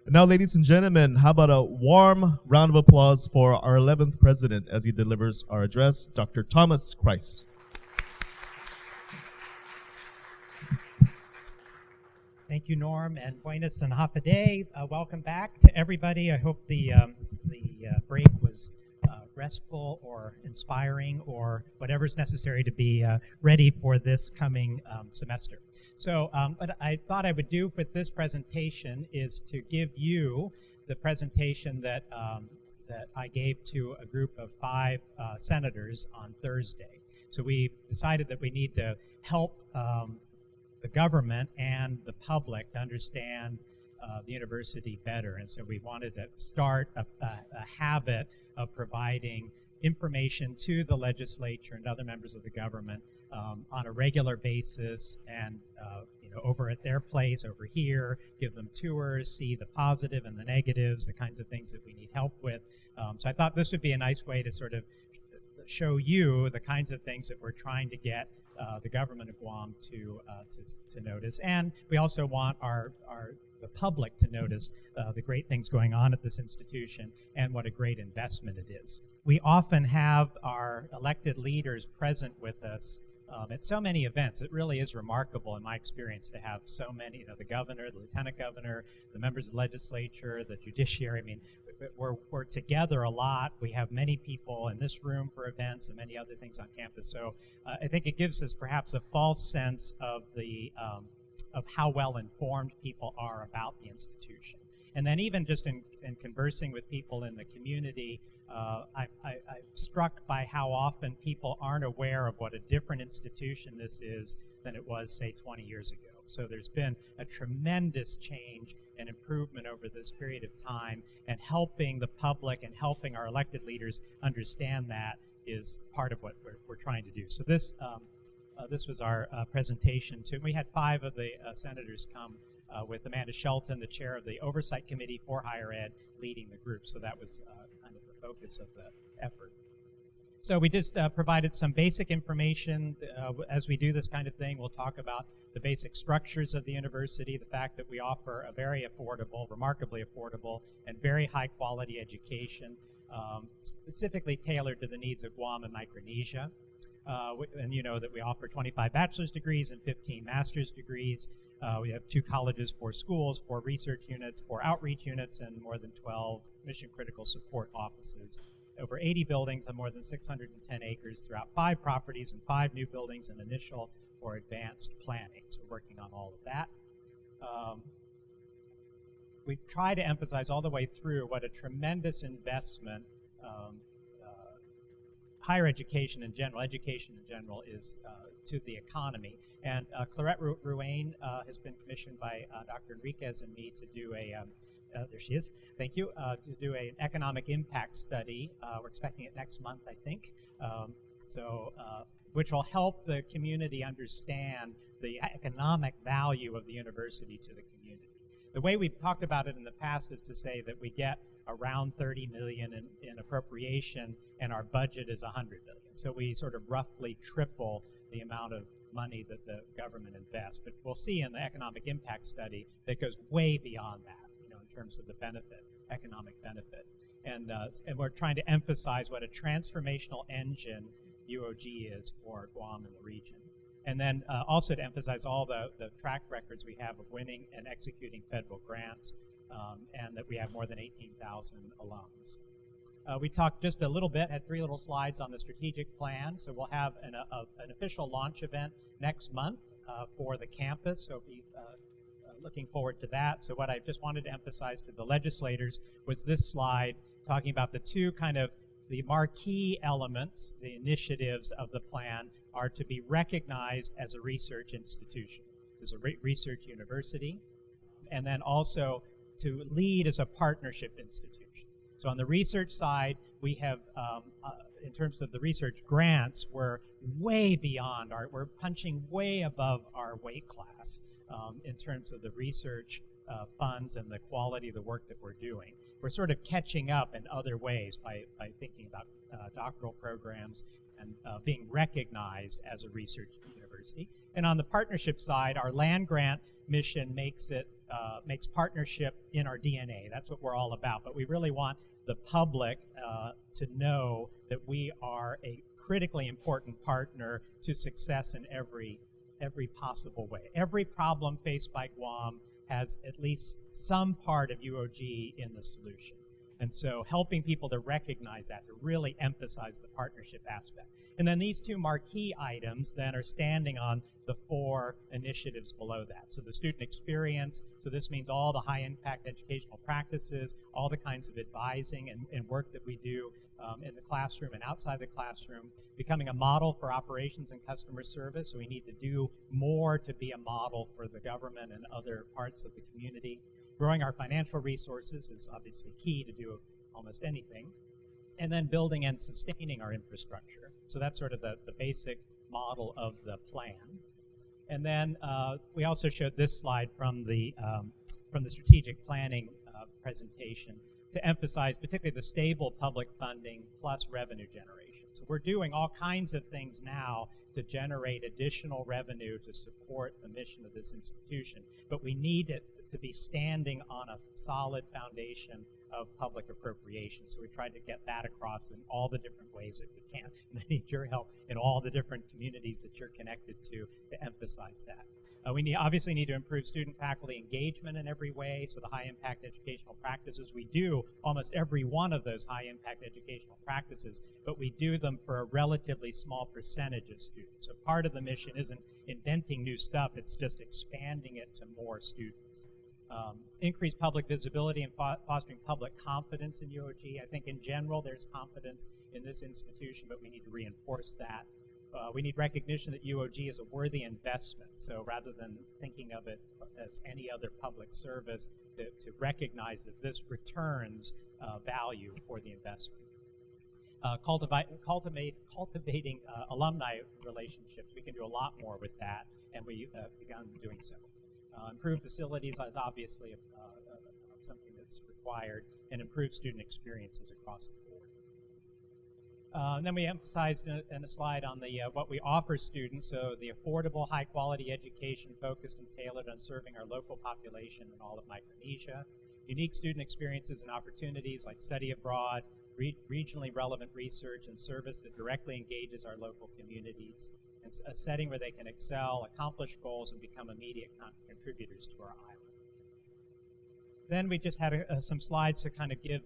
And now, ladies and gentlemen, how about a warm round of applause for our 11th president as he delivers our address, Dr. Thomas Krise. Thank you, Norm, and buenas and hapaday. Welcome back to everybody. I hope the break was restful or inspiring or whatever's necessary to be ready for this coming semester. So what I thought I would do with this presentation is to give you the presentation that I gave to a group of 5 senators on Thursday. So we decided that we need to help the government and the public to understand the university better. And so we wanted to start a habit of providing information to the legislature and other members of the government on a regular basis, and over at their place, over here, give them tours, see the positive and the negatives, the kinds of things that we need help with. So I thought this would be a nice way to sort of show you the kinds of things that we're trying to get the government of Guam to notice. And we also want the public to notice the great things going on at this institution and what a great investment it is. We often have our elected leaders present with us at so many events. It really is remarkable in my experience to have so many, the governor, the lieutenant governor, the members of the legislature, the judiciary. I mean, we're together a lot. We have many people in this room for events and many other things on campus. So I think it gives us perhaps a false sense of of how well informed people are about the institution. And then even just in conversing with people in the community, I'm struck by how often people aren't aware of what a different institution this is than it was, say, 20 years ago. So there's been a tremendous change and improvement over this period of time, and helping the public and helping our elected leaders understand that is part of what we're trying to do. So this was our presentation too. We had 5 of the senators come with Amanda Shelton, the chair of the Oversight Committee for Higher Ed, leading the group. So that was kind of the focus of the effort. So we just provided some basic information. As we do this kind of thing, we'll talk about the basic structures of the university, the fact that we offer a very affordable, remarkably affordable, and very high-quality education, specifically tailored to the needs of Guam and Micronesia. And you know that we offer 25 bachelor's degrees and 15 master's degrees. We have 2 colleges, 4 schools, 4 research units, 4 outreach units, and more than 12 mission-critical support offices. Over 80 buildings on more than 610 acres throughout 5 properties and 5 new buildings in initial or advanced planning. So we're working on all of that. We try to emphasize all the way through what a tremendous investment higher education in general is to the economy. And Clarette Ruane has been commissioned by Dr. Enriquez and me to do there she is, thank you, to do an economic impact study. We're expecting it next month, I think, which will help the community understand the economic value of the university to the community. The way we've talked about it in the past is to say that we get around $30 million in appropriation, and our budget is $100 million. So we sort of roughly triple the amount of money that the government invests. But we'll see in the economic impact study that it goes way beyond that, in terms of the benefit, economic benefit. And we're trying to emphasize what a transformational engine UOG is for Guam and the region. And then also to emphasize all the track records we have of winning and executing federal grants, and that we have more than 18,000 alums. We talked just a little bit, had 3 little slides on the strategic plan. So we'll have an official launch event next month for the campus. So be looking forward to that. So what I just wanted to emphasize to the legislators was this slide talking about the 2 kind of the marquee elements, the initiatives of the plan are to be recognized as a research institution, as a research university, and then also to lead as a partnership institution. So on the research side, we have, in terms of the research grants, we're way beyond we're punching way above our weight class in terms of the research funds and the quality of the work that we're doing. We're sort of catching up in other ways by thinking about doctoral programs and being recognized as a research university. And on the partnership side, our land grant mission makes it makes partnership in our DNA. That's what we're all about. But we really want the public to know that we are a critically important partner to success in every possible way. Every problem faced by Guam has at least some part of UOG in the solution. And so helping people to recognize that, to really emphasize the partnership aspect. And then these two marquee items then are standing on the 4 initiatives below that. So the student experience, so this means all the high-impact educational practices, all the kinds of advising and work that we do in the classroom and outside the classroom, becoming a model for operations and customer service. So we need to do more to be a model for the government and other parts of the community. Growing our financial resources is obviously key to do almost anything. And then building and sustaining our infrastructure. So that's sort of the basic model of the plan. And then we also showed this slide from the strategic planning presentation to emphasize particularly the stable public funding plus revenue generation. So we're doing all kinds of things now to generate additional revenue to support the mission of this institution, but we need it to be standing on a solid foundation of public appropriation. So we tried to get that across in all the different ways that we can. And I need your help in all the different communities that you're connected to emphasize that. We obviously need to improve student-faculty engagement in every way, so the high-impact educational practices, we do almost every one of those high-impact educational practices, but we do them for a relatively small percentage of students. So part of the mission isn't inventing new stuff, it's just expanding it to more students. Increase public visibility and fostering public confidence in UOG. I think in general there's confidence in this institution, but we need to reinforce that. We need recognition that UOG is a worthy investment. So rather than thinking of it as any other public service, to recognize that this returns value for the investment. Cultivating alumni relationships. We can do a lot more with that, and we've begun doing so. Improved facilities is obviously something that's required, and improved student experiences across the board. And then we emphasized in a slide on the what we offer students, so the affordable, high-quality education focused and tailored on serving our local population in all of Micronesia. Unique student experiences and opportunities like study abroad, regionally relevant research, and service that directly engages our local communities. It's a setting where they can excel, accomplish goals, and become immediate contributors to our island. Then we just had some slides to kind of give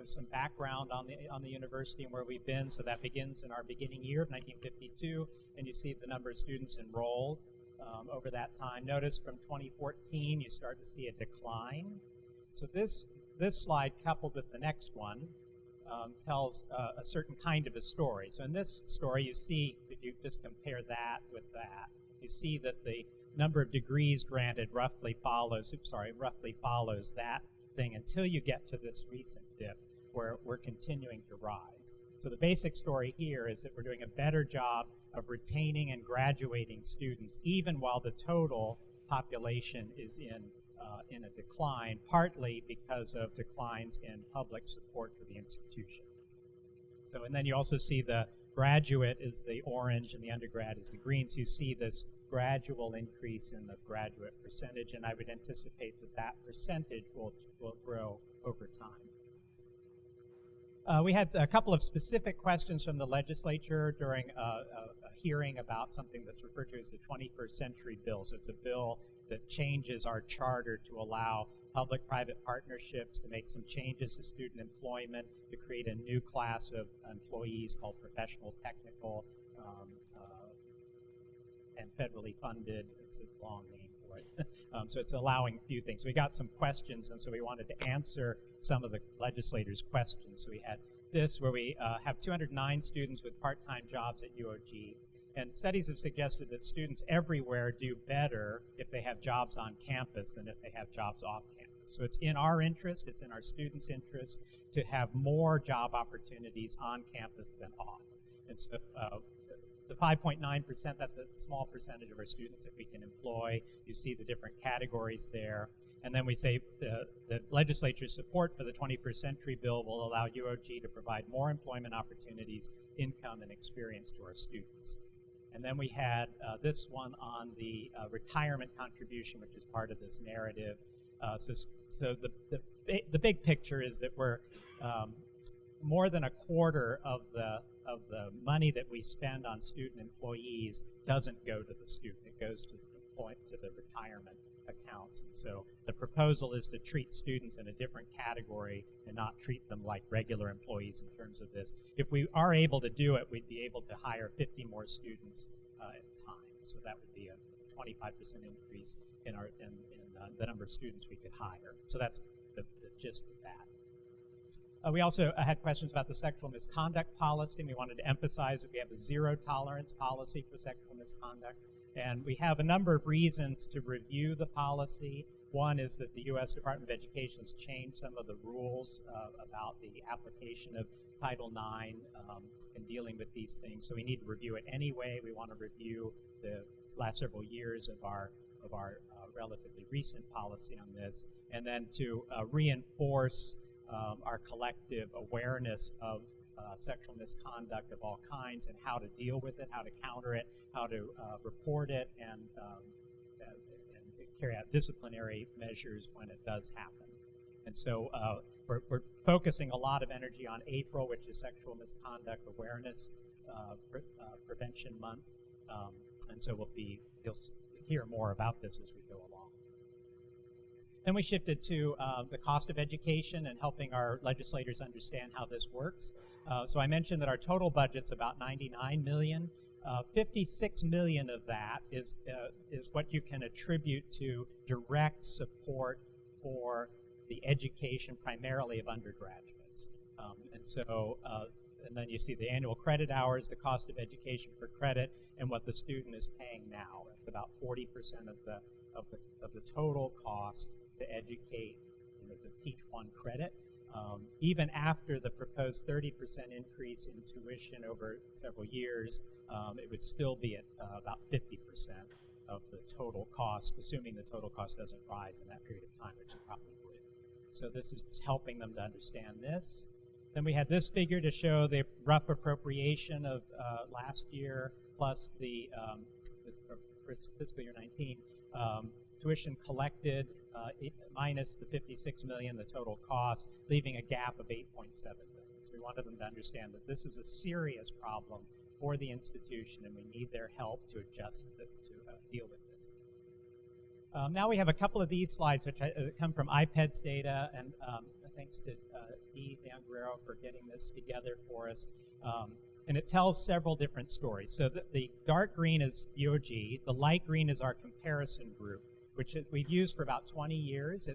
some background on the university and where we've been. So that begins in our beginning year of 1952, and you see the number of students enrolled over that time. Notice from 2014 you start to see a decline. So this slide, coupled with the next one, tells a certain kind of a story. So in this story, you see, if you just compare that with that, you see that the number of degrees granted roughly follows that thing until you get to this recent dip where we're continuing to rise. So the basic story here is that we're doing a better job of retaining and graduating students even while the total population is in a decline, partly because of declines in public support for the institution. So, and then you also see the graduate is the orange and the undergrad is the green, so you see this gradual increase in the graduate percentage, and I would anticipate that that percentage will grow over time. We had a couple of specific questions from the legislature during a hearing about something that's referred to as the 21st Century Bill. So it's a bill that changes our charter to allow public-private partnerships, to make some changes to student employment, to create a new class of employees called professional, technical, and federally funded. It's a long name for it. So it's allowing a few things. So we got some questions, and so we wanted to answer some of the legislators' questions. So we had this, where we have 209 students with part-time jobs at UOG, and studies have suggested that students everywhere do better if they have jobs on campus than if they have jobs off campus. So it's in our interest, it's in our students' interest to have more job opportunities on campus than off. And so the 5.9%, that's a small percentage of our students that we can employ. You see the different categories there. And then we say the legislature's support for the 21st Century Bill will allow UOG to provide more employment opportunities, income, and experience to our students. And then we had this one on the retirement contribution, which is part of this narrative. So the big picture is that we're more than a quarter of the money that we spend on student employees doesn't go to the student. It goes to the retirement accounts. And so the proposal is to treat students in a different category and not treat them like regular employees in terms of this. If we are able to do it, we'd be able to hire 50 more students at a time. So that would be a 25% increase in the number of students we could hire. So that's the gist of that. We also had questions about the sexual misconduct policy, and we wanted to emphasize that we have a zero-tolerance policy for sexual misconduct. And we have a number of reasons to review the policy. One is that the U.S. Department of Education has changed some of the rules about the application of Title IX in dealing with these things. So we need to review it anyway. We want to review the last several years of our relatively recent policy on this, and then to reinforce our collective awareness of sexual misconduct of all kinds and how to deal with it, how to counter it, how to report it, and carry out disciplinary measures when it does happen. And so we're focusing a lot of energy on April, which is Sexual Misconduct Awareness Prevention Month. And so you'll hear more about this as we go along. Then we shifted to the cost of education and helping our legislators understand how this works. So I mentioned that our total budget's about $99 million. 56 million of that is what you can attribute to direct support for the education primarily of undergraduates. And then you see the annual credit hours, the cost of education per credit, and what the student is paying now. It's about 40% of the total cost to educate, to teach one credit. Even after the proposed 30% increase in tuition over several years, it would still be at about 50% of the total cost, assuming the total cost doesn't rise in that period of time, which it probably would. So this is just helping them to understand this. Then we had this figure to show the rough appropriation of last year plus the fiscal year 19 tuition collected minus the 56 million, the total cost, leaving a gap of 8.7 million. So we wanted them to understand that this is a serious problem for the institution, and we need their help to adjust this, to deal with this. Now we have a couple of these slides which come from IPED's data, and thanks to Dee Leon-Guerrero for getting this together for us. And it tells several different stories. So the dark green is UOG, the light green is our comparison group, which we've used for about 20 years.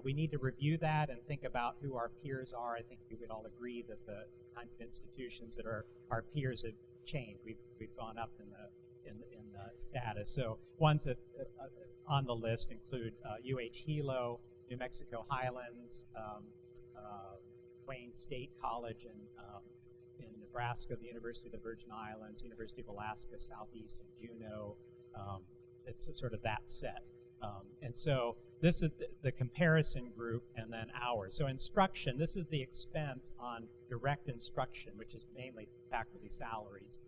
We need to review that and think about who our peers are. I think we would all agree that the kinds of institutions that are our peers have changed. We've gone up in the status. So ones that on the list include Hilo, New Mexico Highlands, Wayne State College in Nebraska, the University of the Virgin Islands, University of Alaska Southeast, and Juneau. It's sort of that set. And so this is the comparison group, and then ours. So instruction, this is the expense on direct instruction, which is mainly faculty salaries.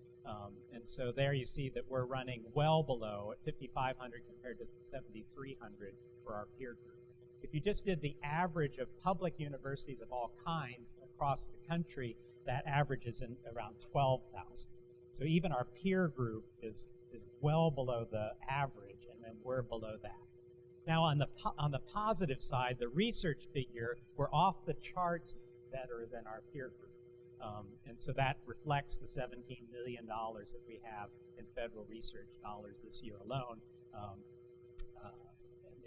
And so there you see that we're running well below at 5,500 compared to 7,300 for our peer group. If you just did the average of public universities of all kinds across the country, that average is in around 12,000. So even our peer group is well below the average, and then we're below that. Now on the positive side, the research figure, we're off the charts better than our peer group. And so that reflects the $17 million that we have in federal research dollars this year alone,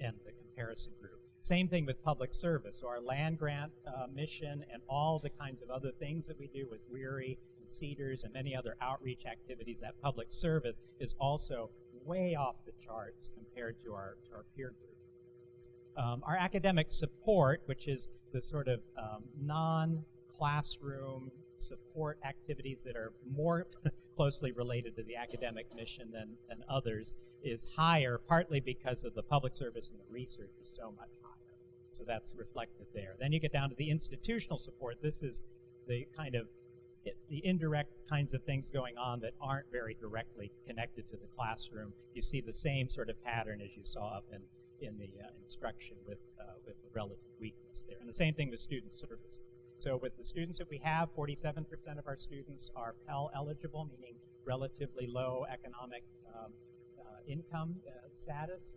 and the comparison group. Same thing with public service. So our land grant mission and all the kinds of other things that we do with WERI and CEDARS and many other outreach activities, that public service is also way off the charts compared to our peer group. Our academic support, which is the sort of non-classroom support activities that are more closely related to the academic mission than others, is higher, partly because of the public service and the research is so much higher. So that's reflected there. Then you get down to the institutional support. This is the kind of the indirect kinds of things going on that aren't very directly connected to the classroom, you see the same sort of pattern as you saw up in the instruction with relative weakness there. And the same thing with student services. So with the students that we have, 47% of our students are Pell eligible, meaning relatively low economic income status.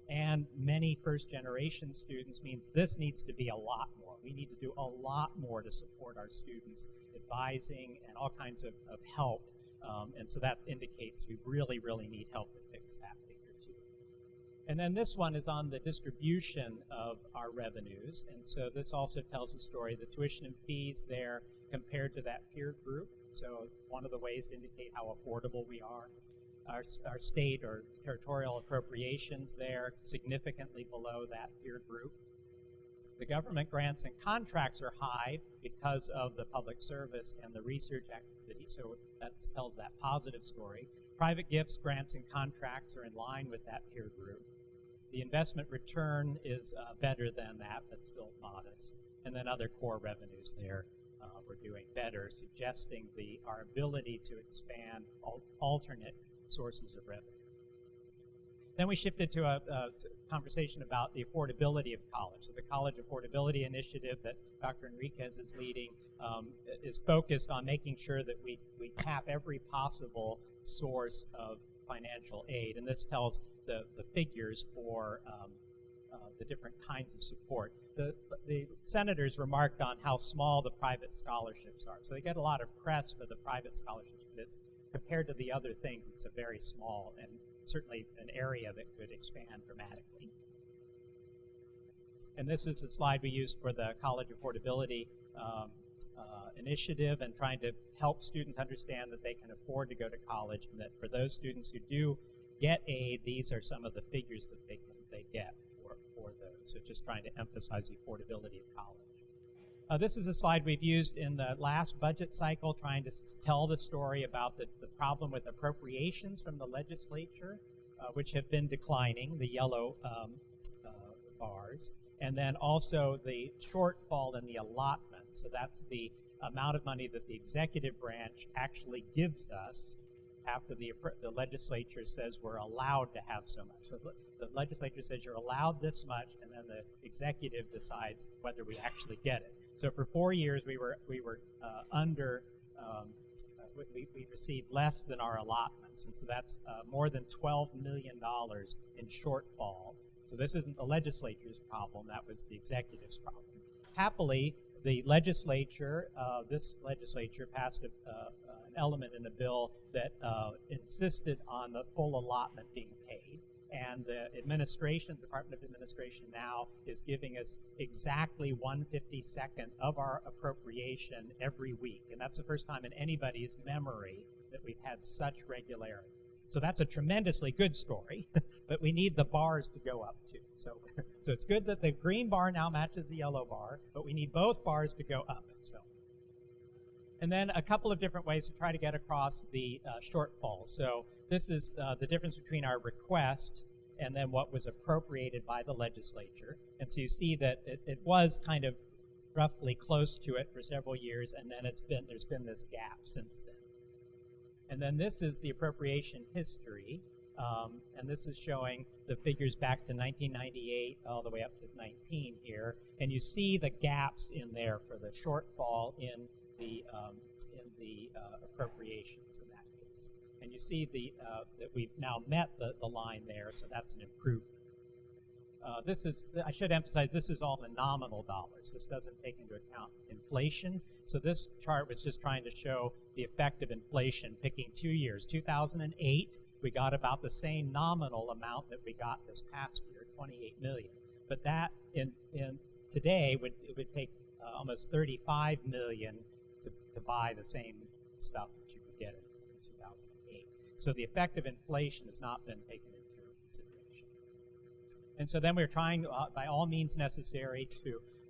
And many first-generation students means this needs to be a lot more. We need to do a lot more to support our students, advising and all kinds of help. And so that indicates we really, really need help to fix that figure too. And then this one is on the distribution of our revenues. And so this also tells the story, the tuition and fees there compared to that peer group. So one of the ways to indicate how affordable we are. Our state or territorial appropriations there significantly below that peer group. The government grants and contracts are high because of the public service and the research activity, so that tells that positive story. Private gifts, grants, and contracts are in line with that peer group. The investment return is better than that, but still modest. And then other core revenues there we're doing better, suggesting our ability to expand alternate sources of revenue. Then we shifted to a conversation about the affordability of college. So the College Affordability Initiative that Dr. Enriquez is leading is focused on making sure that we tap every possible source of financial aid. And this tells the figures for the different kinds of support. The senators remarked on how small the private scholarships are. So they get a lot of press for the private scholarships, but compared to the other things, it's a very small and certainly an area that could expand dramatically. And this is the slide we used for the College Affordability Initiative and trying to help students understand that they can afford to go to college and that for those students who do get aid, these are some of the figures that they get for those. So just trying to emphasize the affordability of college. This is a slide we've used in the last budget cycle, trying to tell the story about the problem with appropriations from the legislature, which have been declining, the yellow bars, and then also the shortfall in the allotment. So that's the amount of money that the executive branch actually gives us after the legislature says we're allowed to have so much. So the legislature says you're allowed this much, and then the executive decides whether we actually get it. So for 4 years, we were under. We received less than our allotments, and so that's more than $12 million in shortfall. So this isn't the legislature's problem; that was the executive's problem. Happily, the legislature, this legislature, passed an element in the bill that insisted on the full allotment being paid. And the administration, the Department of Administration now is giving us exactly 1/52nd of our appropriation every week. And that's the first time in anybody's memory that we've had such regularity. So that's a tremendously good story, but we need the bars to go up too. So it's good that the green bar now matches the yellow bar, but we need both bars to go up. And then a couple of different ways to try to get across the shortfall. So this is the difference between our request and then what was appropriated by the legislature. And so you see that it was kind of roughly close to it for several years, and then there's been this gap since then. And then this is the appropriation history, and this is showing the figures back to 1998 all the way up to 19 here. And you see the gaps in there for the shortfall in the appropriations in that case. And you see that we've now met the line there, so that's an improvement. This is, I should emphasize, this is all in nominal dollars. This doesn't take into account inflation. So this chart was just trying to show the effect of inflation, picking 2 years. 2008, we got about the same nominal amount that we got this past year, 28 million. But that in today it would take almost 35 million to buy the same stuff that you could get in 2008. So the effect of inflation has not been taken into consideration. And so then we're trying, by all means necessary,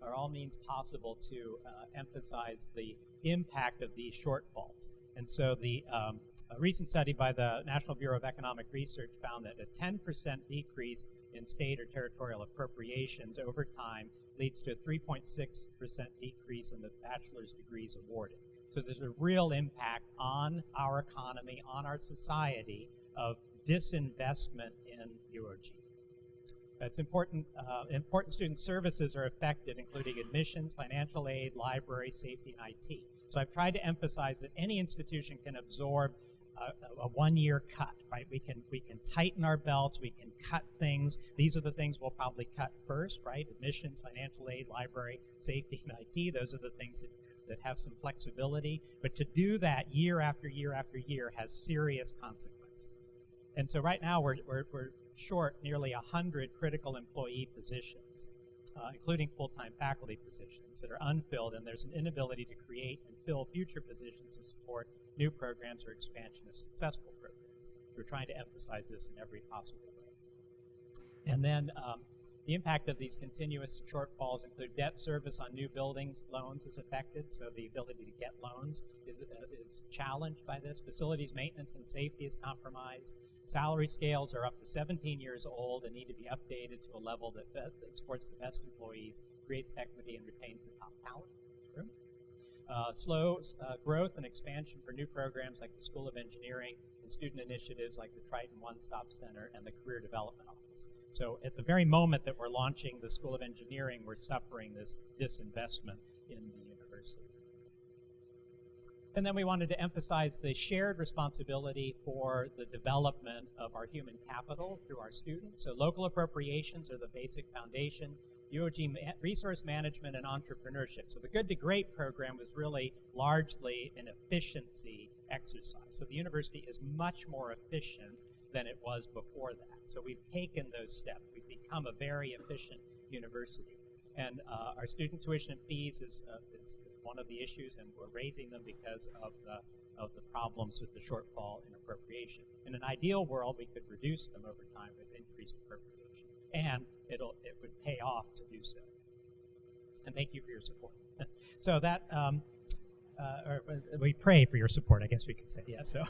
or all means possible, to emphasize the impact of these shortfalls. And so a recent study by the National Bureau of Economic Research found that a 10% decrease in state or territorial appropriations over time leads to a 3.6% decrease in the bachelor's degrees awarded. So there's a real impact on our economy, on our society, of disinvestment in UOG. It's important. Important student services are affected, including admissions, financial aid, library, safety, and IT. So I've tried to emphasize that any institution can absorb a one-year cut, right? We can tighten our belts, we can cut things. These are the things we'll probably cut first, right? Admissions, financial aid, library, safety, and IT. Those are the things that have some flexibility. But to do that year after year after year has serious consequences. And so right now we're short nearly 100 critical employee positions, including full-time faculty positions that are unfilled, and there's an inability to create and fill future positions to support new programs or expansion of successful programs. We're trying to emphasize this in every possible way. And then the impact of these continuous shortfalls include debt service on new buildings, loans is affected, so the ability to get loans is challenged by this. Facilities maintenance and safety is compromised. Salary scales are up to 17 years old and need to be updated to a level that supports the best employees, creates equity, and retains the top talent. Slow growth and expansion for new programs like the School of Engineering and student initiatives like the Triton One-Stop Center and the Career Development Office. So at the very moment that we're launching the School of Engineering, we're suffering this disinvestment in the university. And then we wanted to emphasize the shared responsibility for the development of our human capital through our students. So local appropriations are the basic foundation. UOG resource management and entrepreneurship. So the Good to Great program was really largely an efficiency exercise. So the university is much more efficient than it was before that. So we've taken those steps. We've become a very efficient university. And our student tuition and fees is one of the issues, and we're raising them because of the problems with the shortfall in appropriation. In an ideal world, we could reduce them over time with increased appropriation, and it would pay off to do so. And thank you for your support. So that, we pray for your support, I guess we could say, yeah, so.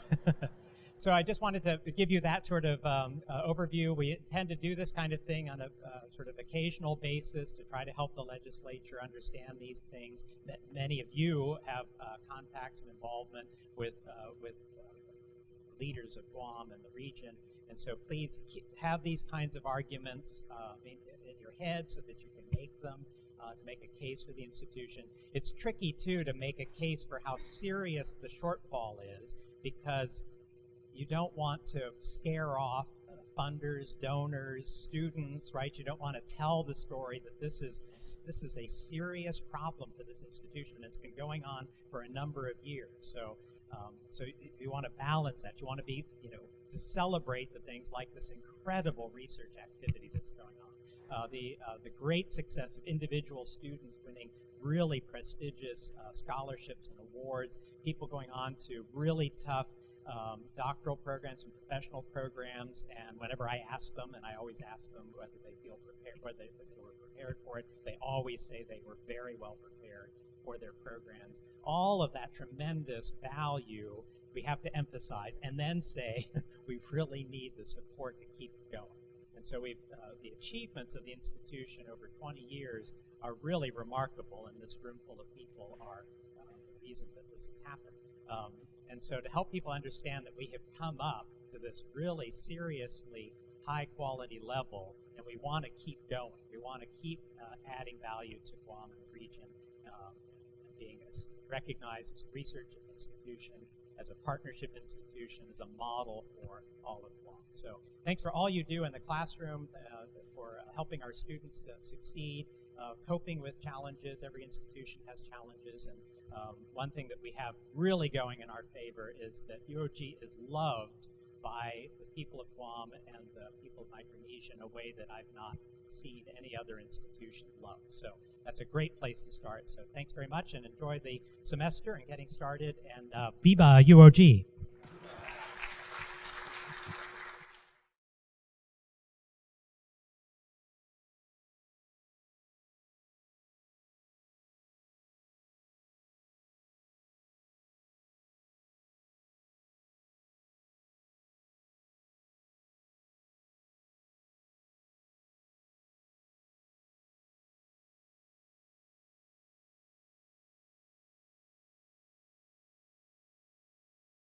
So I just wanted to give you that sort of overview. We intend to do this kind of thing on a sort of occasional basis to try to help the legislature understand these things. That many of you have contacts and involvement with leaders of Guam and the region. And so please have these kinds of arguments in your head so that you can make them, to make a case for the institution. It's tricky, too, to make a case for how serious the shortfall is, because you don't want to scare off funders, donors, students, right? You don't want to tell the story that this is a serious problem for this institution. It's been going on for a number of years. So you want to balance that. You want to be, to celebrate the things like this incredible research activity that's going on. The great success of individual students winning really prestigious scholarships and awards, people going on to really tough doctoral programs and professional programs, and whenever I ask them, and I always ask them whether they feel prepared, whether they were prepared for it, they always say they were very well prepared for their programs. All of that tremendous value we have to emphasize, and then say we really need the support to keep going. And so the achievements of the institution over 20 years are really remarkable, and this room full of people are the reason that this has happened. And so to help people understand that we have come up to this really seriously high-quality level, and we want to keep going. We want to keep adding value to Guam and the region, and being recognized as a research institution, as a partnership institution, as a model for all of Guam. So thanks for all you do in the classroom, for helping our students succeed, coping with challenges. Every institution has challenges, and one thing that we have really going in our favor is that UOG is loved by the people of Guam and the people of Micronesia in a way that I've not seen any other institution loved. So that's a great place to start. So thanks very much, and enjoy the semester and getting started, and Viva UOG!